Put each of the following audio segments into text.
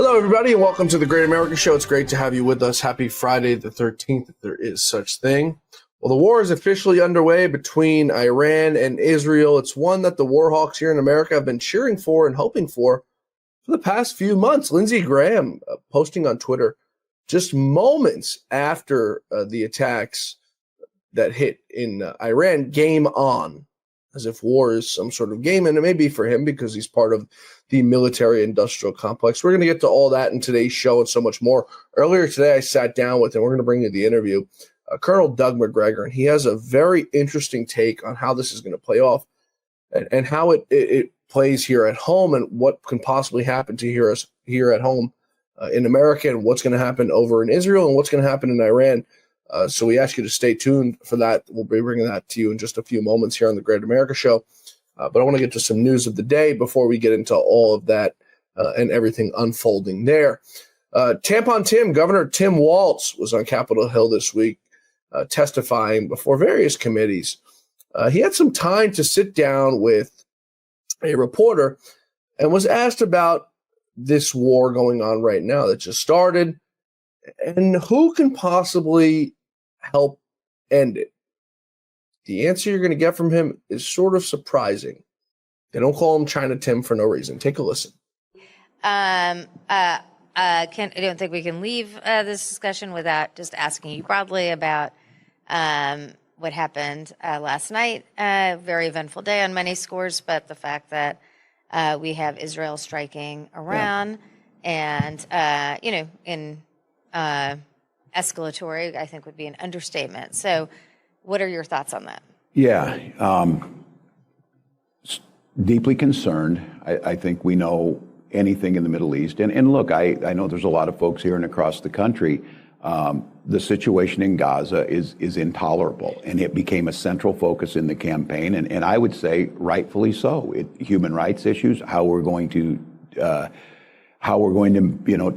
Hello, everybody, and welcome to the Great American Show. It's great to have you with us. Happy Friday the 13th, if there is such thing. Well, the war is officially underway between Iran and Israel. It's one that the Warhawks here in America have been cheering for and hoping for the past few months. Lindsey Graham posting on Twitter just moments after the attacks that hit in Iran, game on, as if war is some sort of game, and it may be for him because he's part of the military-industrial complex. We're going to get to all that in today's show and so much more. Earlier today, I sat down with him. We're going to bring you the interview, Colonel Doug Macgregor, and he has a very interesting take on how this is going to play off and how it plays here at home and what can possibly happen to us here at home in America and what's going to happen over in Israel and what's going to happen in Iran. So we ask you to stay tuned for that. We'll be bringing that to you in just a few moments here on the Great America Show. But I want to get to some news of the day before we get into all of that and everything unfolding there. Tampon Tim, Governor Tim Walz, was on Capitol Hill this week testifying before various committees. He had some time to sit down with a reporter and was asked about this war going on right now that just started and who can possibly help end it. The answer you're going to get from him is sort of surprising. They don't call him China Tim for no reason. Take a listen. I don't think we can leave this discussion without just asking you broadly about what happened last night. Very eventful day on many scores, but the fact that we have Israel striking Iran and, in escalatory, I think would be an understatement. So what are your thoughts on that? Yeah, deeply concerned. I think we know anything in the Middle East. And look, I know there's a lot of folks here and across the country. The situation in Gaza is intolerable, and it became a central focus in the campaign. And I would say rightfully so. Human rights issues, how we're going to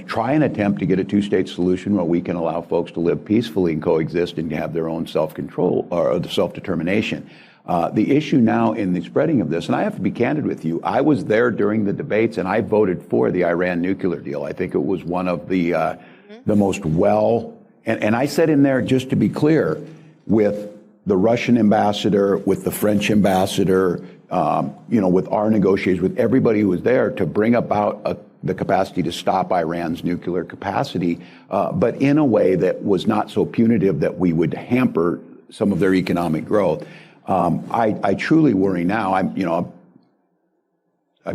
try and attempt to get a two-state solution where we can allow folks to live peacefully and coexist and have their own self-control or self-determination. The issue now in the spreading of this, and I have to be candid with you, I was there during the debates and I voted for the Iran nuclear deal. I think it was one of the most and I said in there, just to be clear, with the Russian ambassador, with the French ambassador, with our negotiators, with everybody who was there to bring about the capacity to stop Iran's nuclear capacity, but in a way that was not so punitive that we would hamper some of their economic growth. I truly worry now. I'm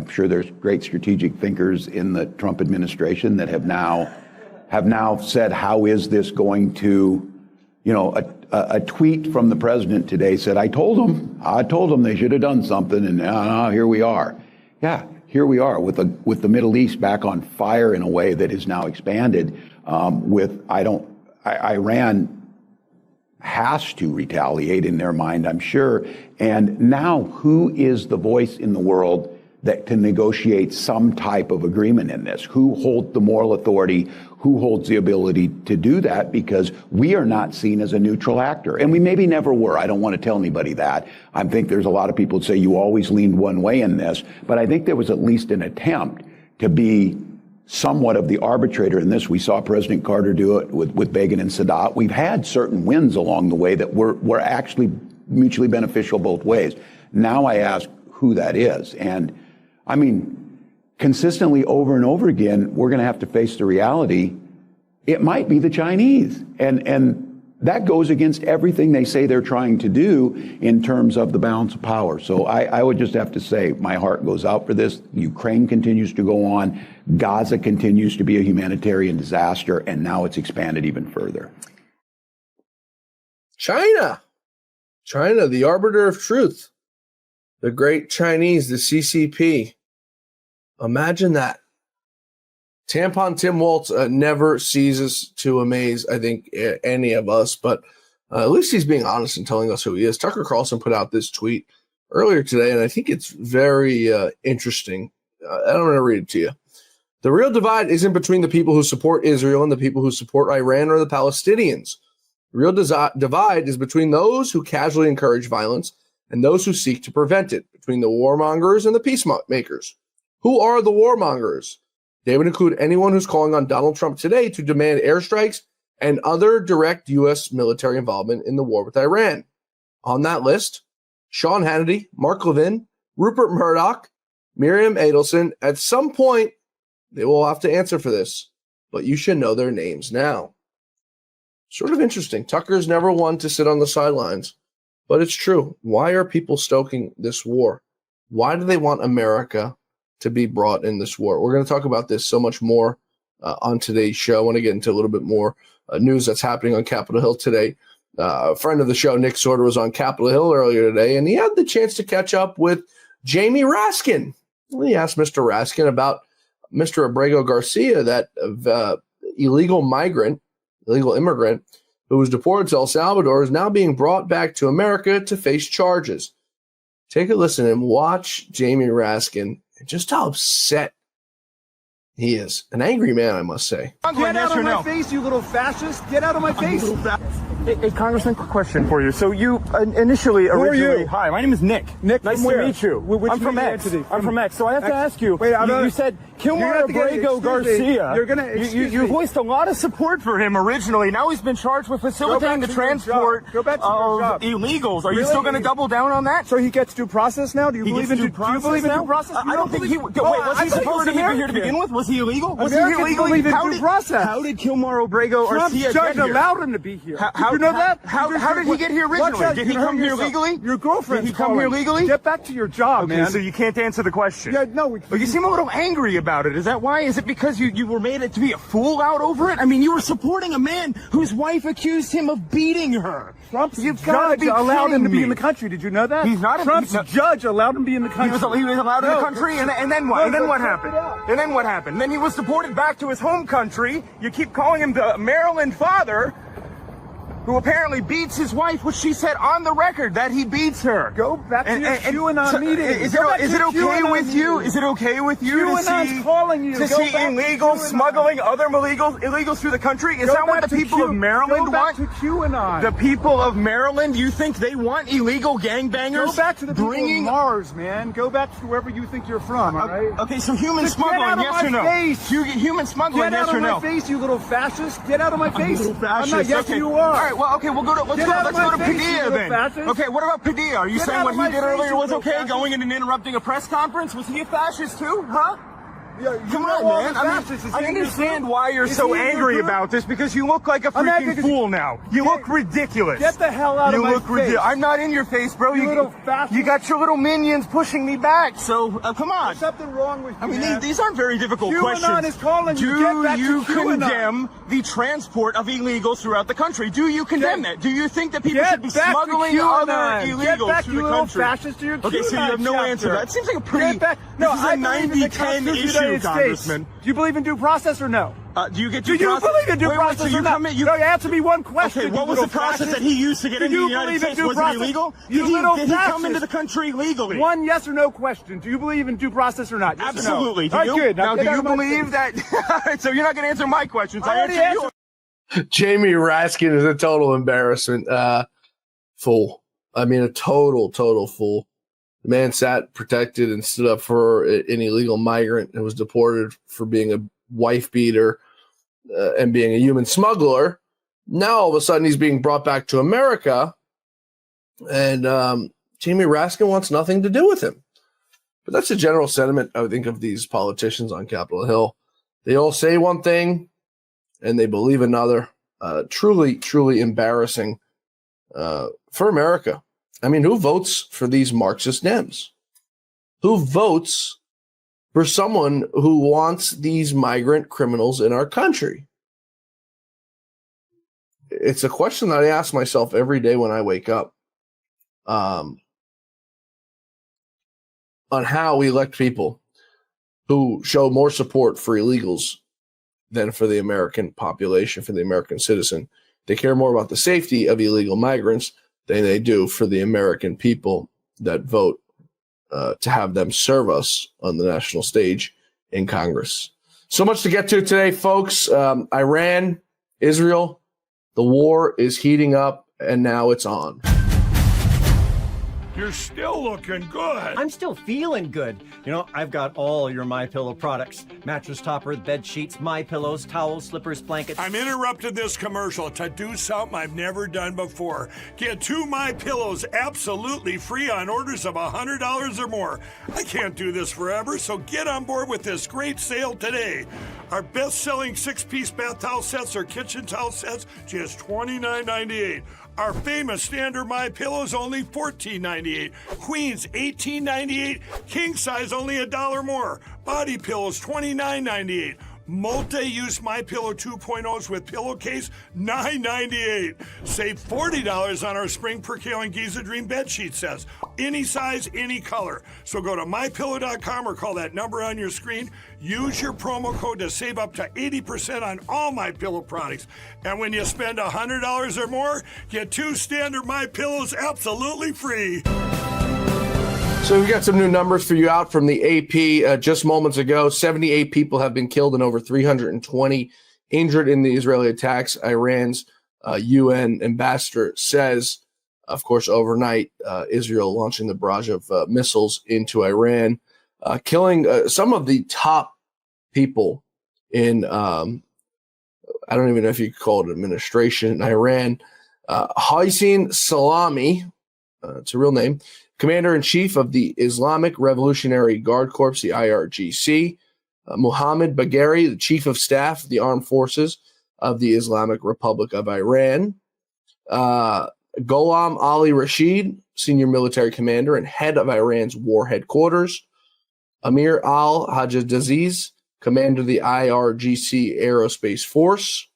sure there's great strategic thinkers in the Trump administration that have now said, how is this going to, a tweet from the president today said, I told them they should have done something, and here we are. Yeah, here we are with the Middle East back on fire in a way that is now expanded. Iran has to retaliate in their mind, I'm sure. And now, who is the voice in the world that can negotiate some type of agreement in this? Who holds the moral authority? Who holds the ability to do that? Because we are not seen as a neutral actor. And we maybe never were. I don't want to tell anybody that. I think there's a lot of people that say you always leaned one way in this. But I think there was at least an attempt to be somewhat of the arbitrator in this. We saw President Carter do it with Begin and Sadat. We've had certain wins along the way that were actually mutually beneficial both ways. Now I ask who that is. And I mean, consistently over and over again, we're going to have to face the reality. It might be the Chinese. And that goes against everything they say they're trying to do in terms of the balance of power. So I would just have to say my heart goes out for this. Ukraine continues to go on. Gaza continues to be a humanitarian disaster. And now it's expanded even further. China, the arbiter of truth. The great Chinese, the CCP. Imagine that. Tampon Tim Walz never ceases to amaze, I think, any of us, but at least he's being honest and telling us who he is. Tucker Carlson put out this tweet earlier today, and I think it's very interesting. I'm going to read it to you. The real divide isn't between the people who support Israel and the people who support Iran or the Palestinians. The real divide is between those who casually encourage violence and those who seek to prevent it, between the warmongers and the peacemakers. Who are the warmongers? They would include anyone who's calling on Donald Trump today to demand airstrikes and other direct U.S. military involvement in the war with Iran. On that list, Sean Hannity, Mark Levin, Rupert Murdoch, Miriam Adelson. At some point, they will have to answer for this, but you should know their names now. Sort of interesting. Tucker's never one to sit on the sidelines, but it's true. Why are people stoking this war? Why do they want America to be brought in this war? We're going to talk about this so much more on today's show. I want to get into a little bit more news that's happening on Capitol Hill today. A friend of the show, Nick Sorter, was on Capitol Hill earlier today, and he had the chance to catch up with Jamie Raskin. He asked Mr. Raskin about Mr. Abrego Garcia, that illegal immigrant who was deported to El Salvador, is now being brought back to America to face charges. Take a listen and watch Jamie Raskin and just how upset he is. An angry man, I must say. Get out of my face, you little fascist. Get out of my face. Hey, Congressman, quick question for you. So you originally... Hi, my name is Nick. Nick, nice to meet you. I'm from X. I'm from X. So I have to ask you, Wait, you said Kilmar Abrego Garcia. You're going to You voiced a lot of support for him originally. Now he's been charged with facilitating the transport of illegals. Are you still going to double down on that? So he gets due process now? Do you believe in due process? I don't think he... Wait, was he supposed to be here to begin with? Was he illegal? Was he illegal? How did Kilmar Abrego Garcia get here? Trump's judge allowed him to be here. Did you know that? How did he get here originally? Did he come here legally? Your girlfriend. Did he come here legally? Get back to your job, man. Okay, so you can't answer the question. Yeah, no. But you seem a little angry about it. Is that why? Is it because you were made to be a fool out over it? I mean, you were supporting a man whose wife accused him of beating her. Trump's judge allowed him to be in the country. Did you know that? He's not. Trump's judge allowed him to be in the country. He was allowed in the country, and then what? And then what happened? And then what happened? And then he was deported back to his home country. You keep calling him the Maryland father, who apparently beats his wife, which she said on the record that he beats her. Go back to your QAnon meeting. Is it okay with you? Is it okay with you to see illegals smuggling other illegals through the country? Is that what the people of Maryland want? Go back to QAnon. The people of Maryland, you think they want illegal gangbangers? Go back to the people of Mars, man. Go back to wherever you think you're from, all right? Okay, so human smuggling, yes or no? Human smuggling, yes or no? Get out of my face, you little fascist. Get out of my face. I'm not. Yes, you are. All right, well, okay, let's go to Padilla then. Okay, what about Padilla? Are you saying what he did earlier was okay? Going in and interrupting a press conference? Was he a fascist too? Huh? Come on, man. I understand why you're so angry about this, because you look like a freaking fool now. You look ridiculous. Get the hell out of my face. I'm not in your face, bro. You little fascist. You got your little minions pushing me back, so come on. There's something wrong with you, I mean, these aren't very difficult questions. QAnon is calling you. Get back to Do you QAnon. condemn the transport of illegals throughout the country? Do you condemn that? Do you think that people should be smuggling other illegals through the country? Fascist to your Okay, so you have no answer to that. It seems like a pretty... This is a 90-10 issue, Congressman. Do you believe in due process or no? Do you get due process? Do you believe in due process or not? No, answer me one question. Okay, what was the process that he used to get into the United States? Was it illegal? Did he come into the country legally? One yes or no question. Do you believe in due process or not? Yes Absolutely. Or no? Do you? Good. Now, do you believe that? All right, so you're not going to answer my questions. I answered you. Jamie Raskin is a total embarrassment. Fool. I mean, a total fool. The man sat protected and stood up for an illegal migrant and was deported for being a wife beater and being a human smuggler. Now, all of a sudden, he's being brought back to America, and Jamie Raskin wants nothing to do with him. But that's the general sentiment, I think, of these politicians on Capitol Hill. They all say one thing, and they believe another. Truly embarrassing for America. I mean, who votes for these Marxist Dems? Who votes for someone who wants these migrant criminals in our country? It's a question that I ask myself every day when I wake up on how we elect people who show more support for illegals than for the American population, for the American citizen. They care more about the safety of illegal migrants than they do for the American people that vote to have them serve us on the national stage in Congress. So much to get to today, folks. Iran, Israel, the war is heating up, and now it's on. You're still looking good. I'm still feeling good. You know, I've got all your MyPillow products. Mattress topper, bed sheets, MyPillows, towels, slippers, blankets. I'm interrupting this commercial to do something I've never done before. Get 2 MyPillows absolutely free on orders of $100 or more. I can't do this forever, so get on board with this great sale today. Our best-selling 6-piece bath towel sets or kitchen towel sets, just $29.98. Our famous standard MyPillow is only $14.98. Queens, $18.98. King size, only $1 more. Body pillows, $29.98. Multi-use MyPillow 2.0s with pillowcase, $9.98. Save $40 on our Spring Percale and Giza Dream bedsheet sets. Any size, any color. So go to MyPillow.com or call that number on your screen. Use your promo code to save up to 80% on all MyPillow products. And when you spend $100 or more, get 2 standard MyPillows absolutely free. So we've got some new numbers for you out from the AP just moments ago. 78 people have been killed and over 320 injured in the Israeli attacks. Iran's UN ambassador says, of course, overnight, Israel launching the barrage of missiles into Iran, killing some of the top people in, I don't even know if you could call it administration in Iran. Hossein Salami, it's a real name, Commander-in-Chief of the Islamic Revolutionary Guard Corps, the IRGC, Mohammad Bagheri, the Chief of Staff of the Armed Forces of the Islamic Republic of Iran, Gholam Ali Rashid, Senior Military Commander and Head of Iran's War Headquarters, Amir al-Hajjaziz, Commander of the IRGC Aerospace Force,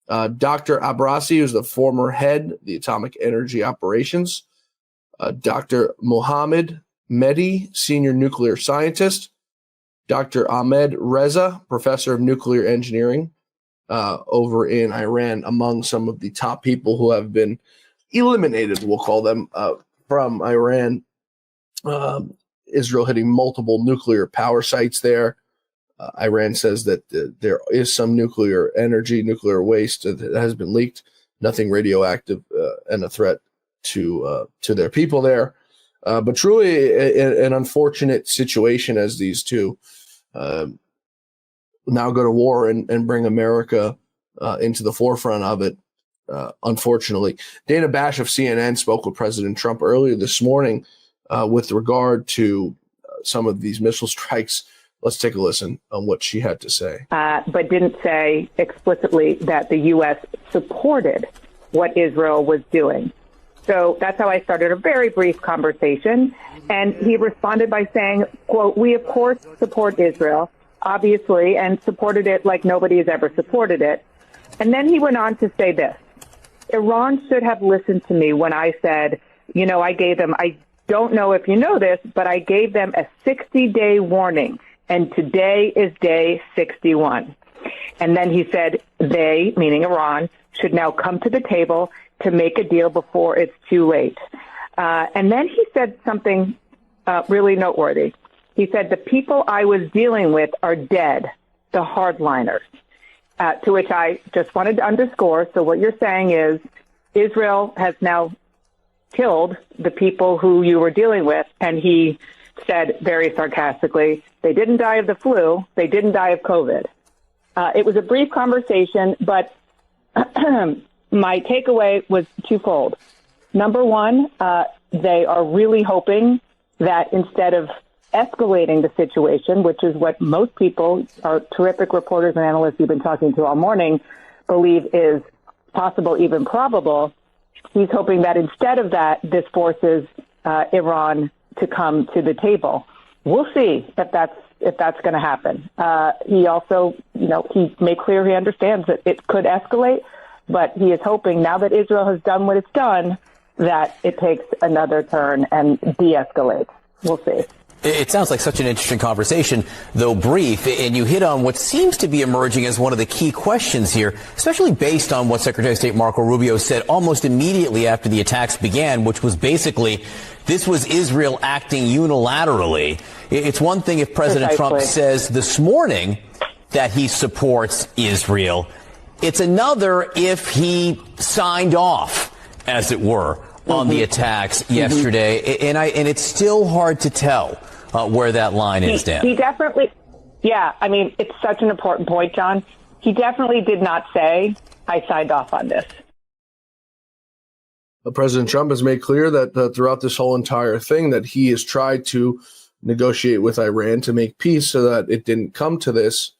Dr. Abrasi, who's the former head of the Atomic Energy Operations, Dr. Mohammad Mehdi, Senior Nuclear Scientist, Dr. Ahmed Reza, Professor of Nuclear Engineering over in Iran, among some of the top people who have been eliminated, we'll call them, from Iran. Israel hitting multiple nuclear power sites there. Iran says that there is some nuclear energy, nuclear waste that has been leaked, nothing radioactive, and a threat to their people there. But truly an unfortunate situation as these two now go to war and bring America into the forefront of it. Unfortunately, Dana Bash of CNN spoke with President Trump earlier this morning with regard to some of these missile strikes. Let's take a listen on what she had to say. But didn't say explicitly that the U.S. supported what Israel was doing. So that's how I started a very brief conversation. And he responded by saying, quote, "We, of course, support Israel, obviously, and supported it like nobody has ever supported it." And then he went on to say this: Iran should have listened to me when I said, you know, I gave them, I don't know if you know this, but I gave them a 60-day warning. And today is day 61. And then he said they, meaning Iran, should now come to the table to make a deal before it's too late. And then he said something really noteworthy. He said, the people I was dealing with are dead, the hardliners. To which I just wanted to underscore. So what you're saying is Israel has now killed the people who you were dealing with. And he said very sarcastically, they didn't die of the flu. They didn't die of COVID. It was a brief conversation, but my takeaway was twofold. Number one, they are really hoping that instead of escalating the situation, which is what most people, our terrific reporters and analysts you've been talking to all morning, believe is possible, even probable, he's hoping that instead of that, this forces Iran to come to the table. We'll see if that's going to happen. He also, he made clear he understands that it could escalate, but he is hoping now that Israel has done what it's done, that it takes another turn and de-escalates. We'll see. It sounds like such an interesting conversation, though brief, and you hit on what seems to be emerging as one of the key questions here, especially based on what Secretary of State Marco Rubio said almost immediately after the attacks began, which was basically this was Israel acting unilaterally. It's one thing if President Trump says this morning that he supports Israel. It's another if he signed off, as it were, on the attacks yesterday, and it's still hard to tell where that line is, Dan. He definitely, yeah, I mean, it's such an important point, John. He definitely did not say, I signed off on this. President Trump has made clear that throughout this whole entire thing that he has tried to negotiate with Iran to make peace so that it didn't come to this.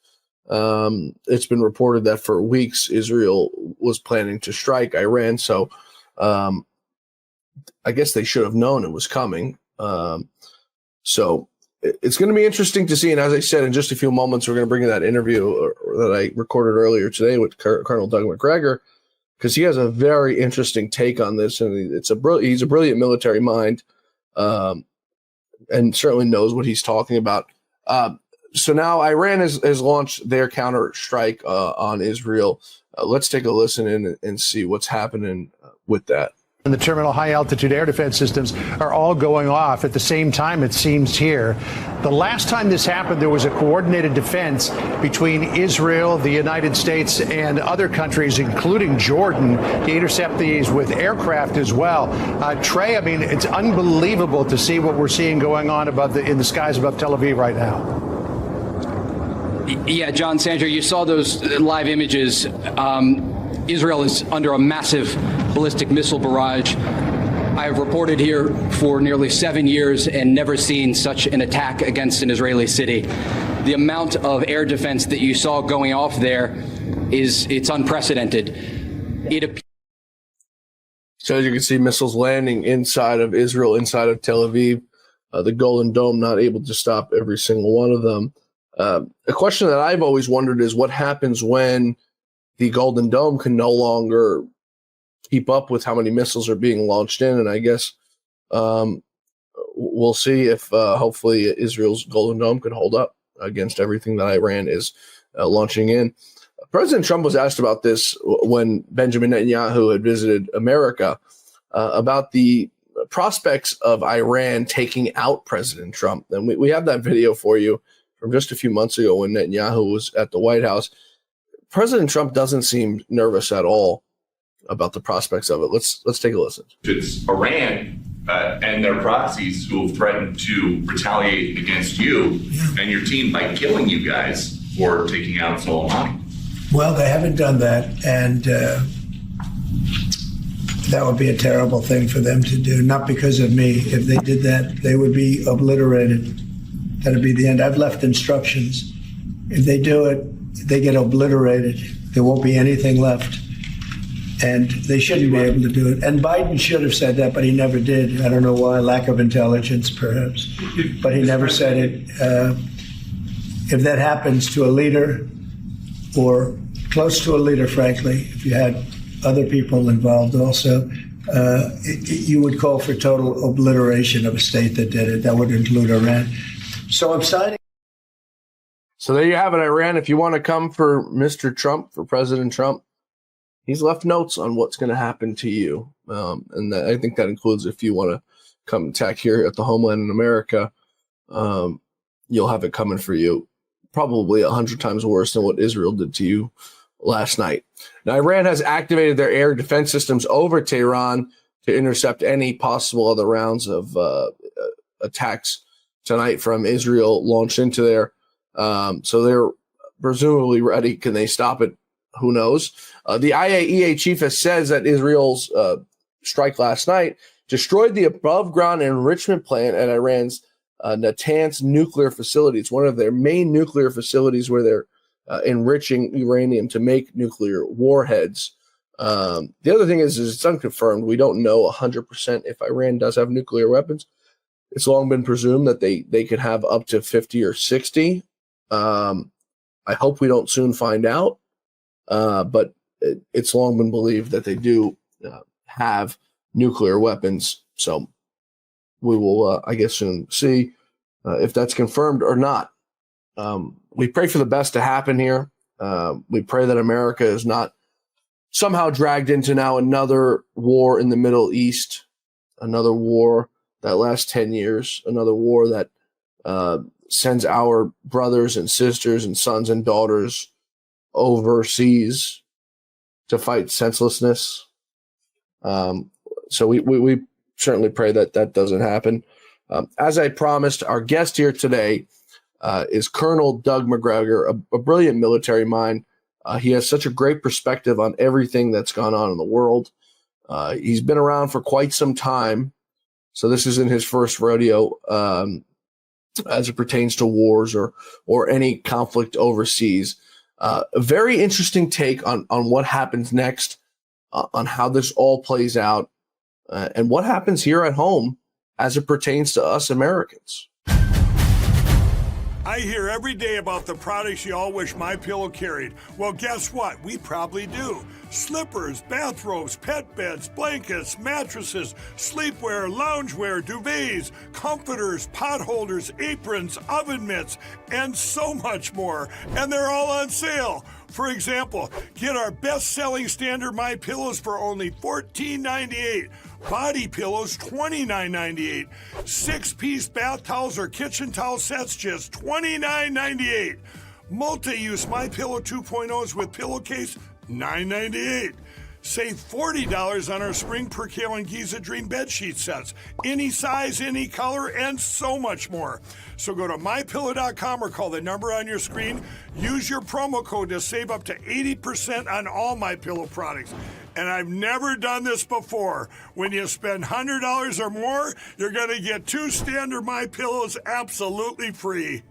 It's been reported that for weeks Israel was planning to strike Iran, so I guess they should have known it was coming. So it's going to be interesting to see. And as I said, in just a few moments, we're going to bring in that interview that I recorded earlier today with Colonel Doug Macgregor, because he has a very interesting take on this, and he's a brilliant military mind, and certainly knows what he's talking about. So now Iran has launched their counter strike on Israel. Let's take a listen in and see what's happening with that. And the terminal high-altitude air defense systems are all going off at the same time, it seems here. The last time this happened, there was a coordinated defense between Israel, the United States, and other countries, including Jordan, to intercept these with aircraft as well. Trey, I mean, it's unbelievable to see what we're seeing going on in the skies above Tel Aviv right now. Yeah, John, Sandra, you saw those live images. Israel is under a massive ballistic missile barrage. I have reported here for nearly 7 years and never seen such an attack against an Israeli city. The amount of air defense that you saw going off there it's unprecedented. So as you can see, missiles landing inside of Israel, inside of Tel Aviv. The Golden Dome not able to stop every single one of them. A question that I've always wondered is what happens when the Golden Dome can no longer keep up with how many missiles are being launched in. And I guess we'll see if hopefully Israel's Golden Dome can hold up against everything that Iran is launching in. President Trump was asked about this when Benjamin Netanyahu had visited America, about the prospects of Iran taking out President Trump. And we have that video for you from just a few months ago when Netanyahu was at the White House. President Trump doesn't seem nervous at all about the prospects of it. Let's take a listen. It's Iran and their proxies who have threatened to retaliate against you and your team by killing you guys for taking out Soleimani. Well, they haven't done that, and that would be a terrible thing for them to do, not because of me. If they did that, they would be obliterated. That would be the end. I've left instructions. If they do it, they get obliterated. There won't be anything left. And they shouldn't be able to do it. And Biden should have said that, but he never did. I don't know why, lack of intelligence, perhaps. But he never said it. If that happens to a leader, or close to a leader, frankly, if you had other people involved also, you would call for total obliteration of a state that did it. That would include Iran. So I'm signing. So there you have it, Iran. If you want to come for Mr. Trump, for President Trump, he's left notes on what's going to happen to you. And I think that includes if you want to come attack here at the homeland in America, you'll have it coming for you. Probably 100 times worse than what Israel did to you last night. Now, Iran has activated their air defense systems over Tehran to intercept any possible other rounds of attacks tonight from Israel launched into there. So they're presumably ready. Can they stop it? Who knows? The IAEA chief has says that Israel's strike last night destroyed the above-ground enrichment plant at Iran's Natanz nuclear facility. It's one of their main nuclear facilities where they're enriching uranium to make nuclear warheads. The other thing is it's unconfirmed. We don't know 100% if Iran does have nuclear weapons. It's long been presumed that they could have up to 50 or 60. I hope we don't soon find out. But it's long been believed that they do have nuclear weapons. So we will, I guess, soon see if that's confirmed or not. We pray for the best to happen here. We pray that America is not somehow dragged into now another war in the Middle East, another war that lasts 10 years, another war that sends our brothers and sisters and sons and daughters overseas to fight senselessness. So we certainly pray that that doesn't happen. As I promised, our guest here today is Colonel Doug Macgregor, a brilliant military mind. He has such a great perspective on everything that's gone on in the world. He's been around for quite some time, so this isn't his first rodeo as it pertains to wars or any conflict overseas. A very interesting take on what happens next, on how this all plays out, and what happens here at home as it pertains to us Americans. I hear every day about the products you all wish MyPillow carried. Well, guess what? We probably do. Slippers, bathrobes, pet beds, blankets, mattresses, sleepwear, loungewear, duvets, comforters, pot holders, aprons, oven mitts, and so much more. And they're all on sale. For example, get our best-selling standard MyPillows for only $14.98. Body pillows, $29.98. 6-piece bath towels or kitchen towel sets, just $29.98. Multi-use MyPillow 2.0s with pillowcase, $9.98. Save $40 on our Spring Percale and Giza Dream bedsheet sets. Any size, any color, and so much more. So go to MyPillow.com or call the number on your screen. Use your promo code to save up to 80% on all MyPillow products. And I've never done this before. When you spend $100 or more, you're going to get 2 standard MyPillows absolutely free.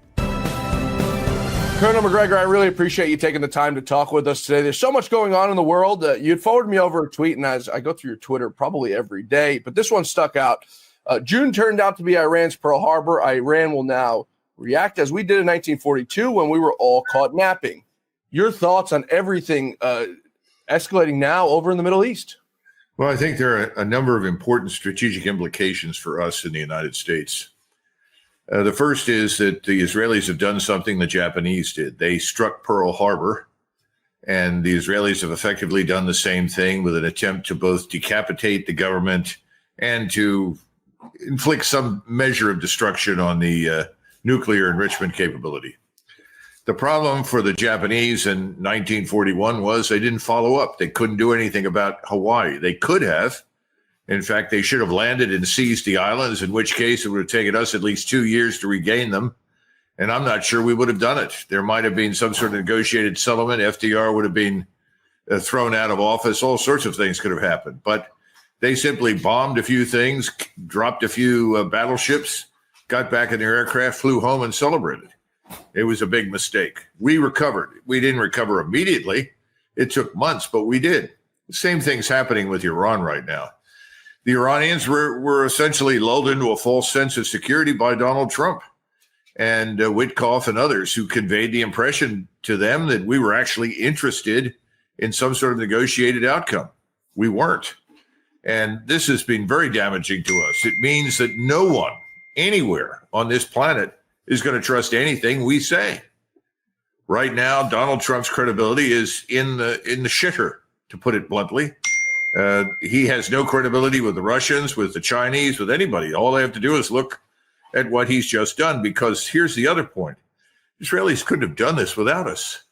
Colonel Macgregor, I really appreciate you taking the time to talk with us today. There's so much going on in the world. You'd forwarded me over a tweet, and as I go through your Twitter probably every day, but this one stuck out. June turned out to be Iran's Pearl Harbor. Iran will now react as we did in 1942 when we were all caught napping. Your thoughts on everything escalating now over in the Middle East? Well, I think there are a number of important strategic implications for us in the United States. The first is that the Israelis have done something the Japanese did. They struck Pearl Harbor, and the Israelis have effectively done the same thing with an attempt to both decapitate the government and to inflict some measure of destruction on the nuclear enrichment capability. The problem for the Japanese in 1941 was they didn't follow up. They couldn't do anything about Hawaii. They could have. In fact, they should have landed and seized the islands, in which case it would have taken us at least 2 years to regain them. And I'm not sure we would have done it. There might have been some sort of negotiated settlement. FDR would have been thrown out of office. All sorts of things could have happened. But they simply bombed a few things, dropped a few battleships, got back in their aircraft, flew home, and celebrated. It was a big mistake. We recovered. We didn't recover immediately. It took months, but we did. The same thing's happening with Iran right now. The Iranians were essentially lulled into a false sense of security by Donald Trump and Witkoff and others who conveyed the impression to them that we were actually interested in some sort of negotiated outcome. We weren't. And this has been very damaging to us. It means that no one anywhere on this planet is going to trust anything we say. Right now, Donald Trump's credibility is in the shitter, to put it bluntly. He has no credibility with the Russians, with the Chinese, with anybody. All they have to do is look at what he's just done, because here's the other point. Israelis couldn't have done this without us.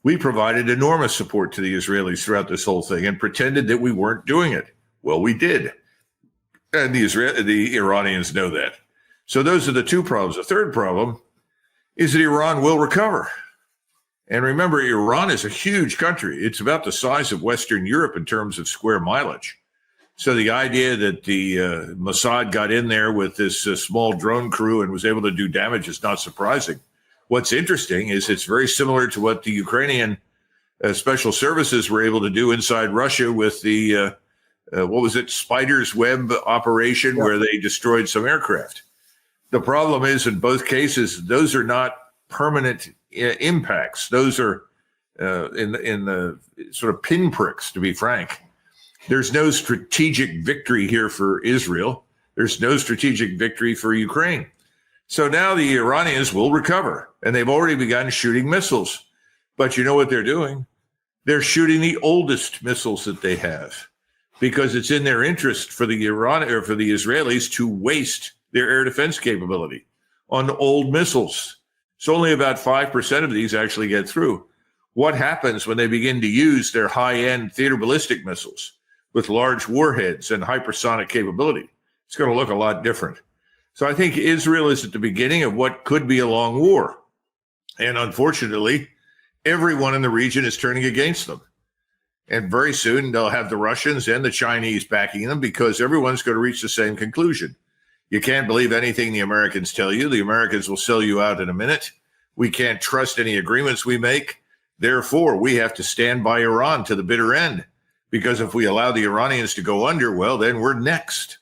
We provided enormous support to the Israelis throughout this whole thing and pretended that we weren't doing it. Well, we did. And the Iranians know that. So those are the two problems. The third problem is that Iran will recover. And remember, Iran is a huge country. It's about the size of Western Europe in terms of square mileage. So the idea that the Mossad got in there with this small drone crew and was able to do damage is not surprising. What's interesting is it's very similar to what the Ukrainian special services were able to do inside Russia with the, Spider's Web operation, where they destroyed some aircraft. The problem is, in both cases, those are not permanent impacts. Those are in the sort of pinpricks, to be frank. There's no strategic victory here for Israel. There's no strategic victory for Ukraine. So now the Iranians will recover, and they've already begun shooting missiles. But you know what they're doing? They're shooting the oldest missiles that they have, because it's in their interest for the Israelis to waste their air defense capability on old missiles. So only about 5% of these actually get through. What happens when they begin to use their high-end theater ballistic missiles? with large warheads and hypersonic capability. It's going to look a lot different. So I think Israel is at the beginning of what could be a long war. And unfortunately, everyone in the region is turning against them. And very soon they'll have the Russians and the Chinese backing them because everyone's going to reach the same conclusion. You can't believe anything the Americans tell you. The Americans will sell you out in a minute. We can't trust any agreements we make. Therefore, we have to stand by Iran to the bitter end. Because if we allow the Iranians to go under, well, then we're next.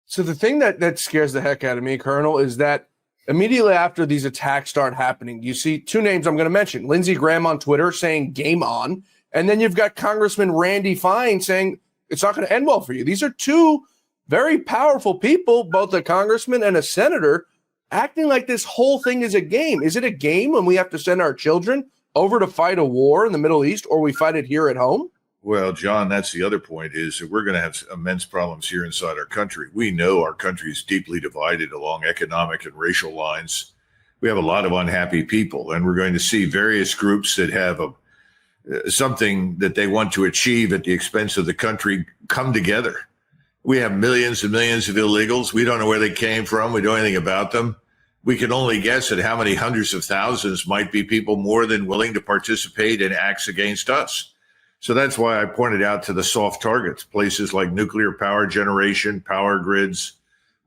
So the thing that scares the heck out of me, Colonel, is that immediately after these attacks start happening, you see two names I'm going to mention. Lindsey Graham on Twitter saying game on. And then you've got Congressman Randy Fine saying it's not going to end well for you. These are two very powerful people, both a congressman and a senator, acting like this whole thing is a game. Is it a game when we have to send our children over to fight a war in the Middle East, or we fight it here at home? Well, John, that's the other point, is that we're going to have immense problems here inside our country. We know our country is deeply divided along economic and racial lines. We have a lot of unhappy people, and we're going to see various groups that have something that they want to achieve at the expense of the country come together. We have millions and millions of illegals. We don't know where they came from. We don't know anything about them. We can only guess at how many hundreds of thousands might be people more than willing to participate in acts against us. So that's why I pointed out to the soft targets, places like nuclear power generation, power grids,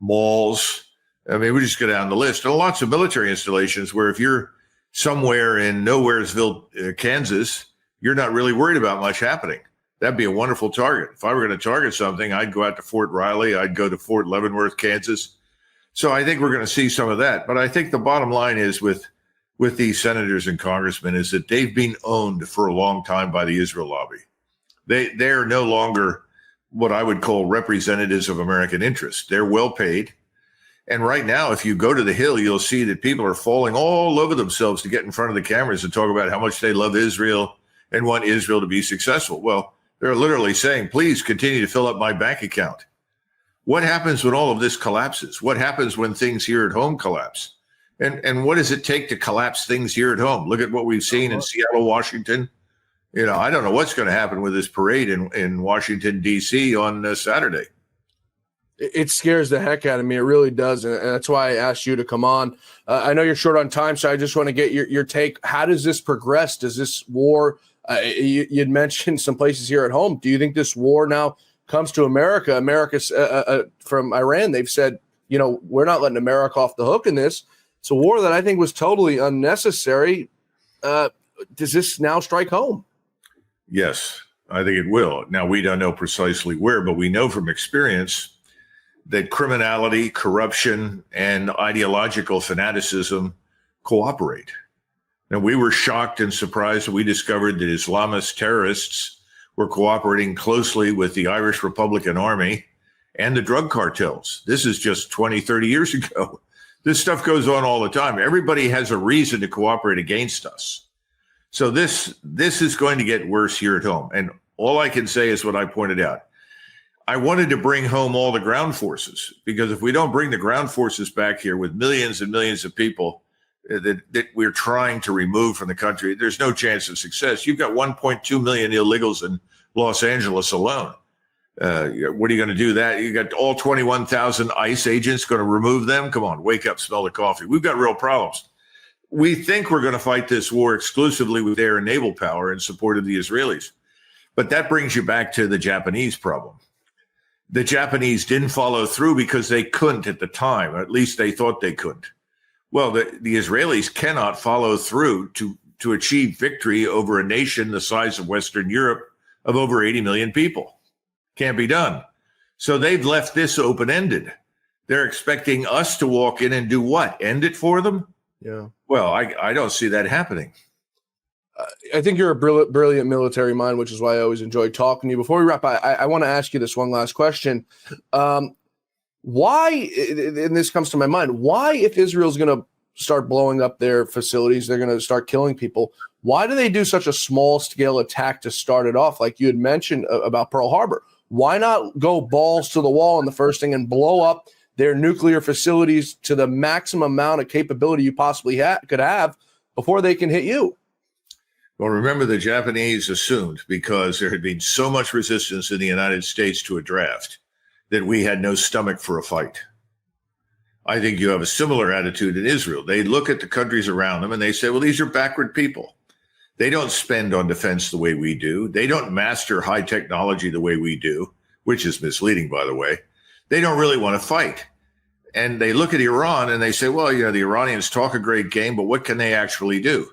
malls. I mean, we just go down the list. And lots of military installations where if you're somewhere in Nowheresville, Kansas, you're not really worried about much happening. That'd be a wonderful target. If I were going to target something, I'd go out to Fort Riley. I'd go to Fort Leavenworth, Kansas. So I think we're going to see some of that. But I think the bottom line is with these senators and congressmen is that they've been owned for a long time by the Israel lobby. They're no longer what I would call representatives of American interests. They're well paid. And right now, if you go to the Hill, you'll see that people are falling all over themselves to get in front of the cameras and talk about how much they love Israel and want Israel to be successful. Well, they're literally saying, please continue to fill up my bank account. What happens when all of this collapses? What happens when things here at home collapse? And what does it take to collapse things here at home? Look at what we've seen in Seattle, Washington. You know, I don't know what's going to happen with this parade in Washington, D.C. on Saturday. It scares the heck out of me. It really does. And that's why I asked you to come on. I know you're short on time, so I just want to get your take. How does this progress? Does this war, you'd mentioned some places here at home. Do you think this war now comes to America? America's from Iran, they've said, you know, we're not letting America off the hook in this. It's a war that I think was totally unnecessary. Does this now strike home? Yes, I think it will. Now, we don't know precisely where, but we know from experience that criminality, corruption, and ideological fanaticism cooperate. Now, we were shocked and surprised when we discovered that Islamist terrorists were cooperating closely with the Irish Republican Army and the drug cartels. This is just 20, 30 years ago. This stuff goes on all the time. Everybody has a reason to cooperate against us. So this is going to get worse here at home. And all I can say is what I pointed out. I wanted to bring home all the ground forces, because if we don't bring the ground forces back here with millions and millions of people that we're trying to remove from the country, there's no chance of success. You've got 1.2 million illegals in Los Angeles alone. What are you going to do that? You got all 21,000 ICE agents going to remove them? Come on, wake up, smell the coffee. We've got real problems. We think we're going to fight this war exclusively with air and naval power in support of the Israelis. But that brings you back to the Japanese problem. The Japanese didn't follow through because they couldn't at the time, or at least they thought they couldn't. Well, the Israelis cannot follow through to achieve victory over a nation the size of Western Europe of over 80 million people. Can't be done. So they've left this open-ended. They're expecting us to walk in and do what? End it for them? Yeah. Well, I don't see that happening. I think you're a brilliant military mind, which is why I always enjoy talking to you. Before we wrap, I want to ask you this one last question. Why, and this comes to my mind, why, if Israel's going to start blowing up their facilities, they're going to start killing people, why do they do such a small-scale attack to start it off, like you had mentioned about Pearl Harbor? Why not go balls to the wall in the first thing and blow up their nuclear facilities to the maximum amount of capability you possibly could have before they can hit you? Well, remember, the Japanese assumed, because there had been so much resistance in the United States to a draft, that we had no stomach for a fight. I think you have a similar attitude in Israel. They look at the countries around them and they say, well, these are backward people. They don't spend on defense the way we do. They don't master high technology the way we do, which is misleading, by the way. They don't really want to fight. And they look at Iran and they say, well, the Iranians talk a great game, but what can they actually do?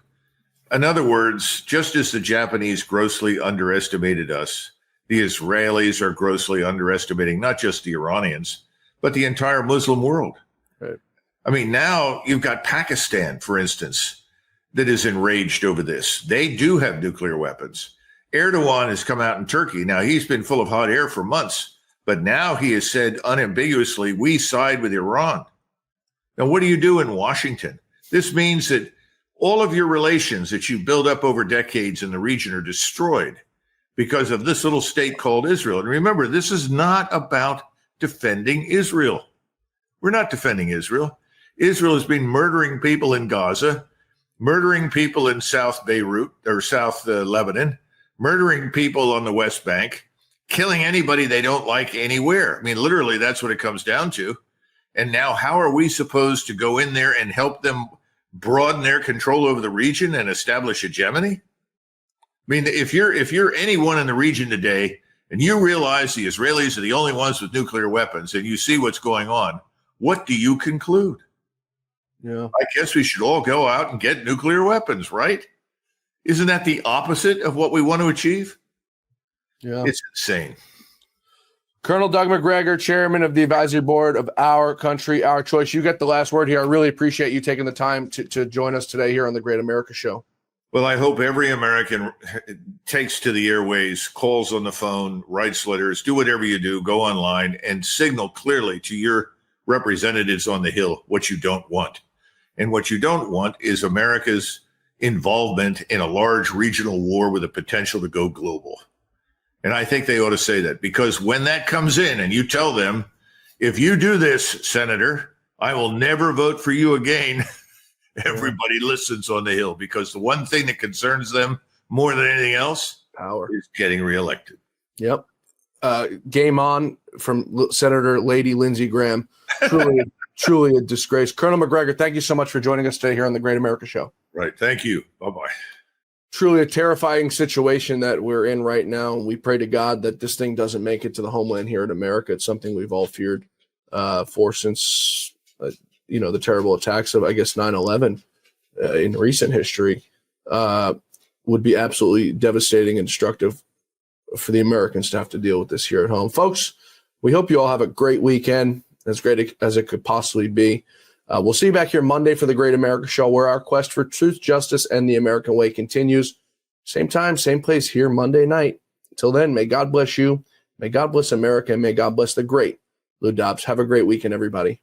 In other words, just as the Japanese grossly underestimated us, the Israelis are grossly underestimating not just the Iranians, but the entire Muslim world. Right. I mean, now you've got Pakistan, for instance, that is enraged over this. They do have nuclear weapons. Erdogan has come out in Turkey. Now, he's been full of hot air for months, but now he has said unambiguously, we side with Iran. Now, what do you do in Washington? This means that all of your relations that you build up over decades in the region are destroyed because of this little state called Israel. And remember, this is not about defending Israel. We're not defending Israel. Israel has been murdering people in Gaza, murdering people in South Beirut or South Lebanon, murdering people on the West Bank, killing anybody they don't like anywhere. I mean, literally, that's what it comes down to. And now how are we supposed to go in there and help them broaden their control over the region and establish hegemony? I mean, if you're anyone in the region today and you realize the Israelis are the only ones with nuclear weapons and you see what's going on, what do you conclude? Yeah. I guess we should all go out and get nuclear weapons, right? Isn't that the opposite of what we want to achieve? Yeah. It's insane. Colonel Doug Macgregor, chairman of the advisory board of Our Country, Our Choice. You get the last word here. I really appreciate you taking the time to join us today here on the Great America Show. Well, I hope every American takes to the airways, calls on the phone, writes letters, do whatever you do, go online and signal clearly to your representatives on the Hill what you don't want. And what you don't want is America's involvement in a large regional war with the potential to go global. And I think they ought to say that, because when that comes in and you tell them, if you do this, Senator, I will never vote for you again. Everybody listens on the Hill, because the one thing that concerns them more than anything else, power, is getting reelected. Yep. Game on from Senator Lady Lindsey Graham. Truly a disgrace. Colonel Macgregor, thank you so much for joining us today here on the Great America Show. Right. Thank you. Bye-bye. Truly a terrifying situation that we're in right now. We pray to God that this thing doesn't make it to the homeland here in America. It's something we've all feared for since, the terrible attacks of, I guess, 9/11 in recent history would be absolutely devastating and destructive for the Americans to have to deal with this here at home. Folks, we hope you all have a great weekend, as great as it could possibly be. We'll see you back here Monday for the Great America Show, where our quest for truth, justice, and the American way continues. Same time, same place here Monday night. Until then, may God bless you. May God bless America. And may God bless the great Lou Dobbs. Have a great weekend, everybody.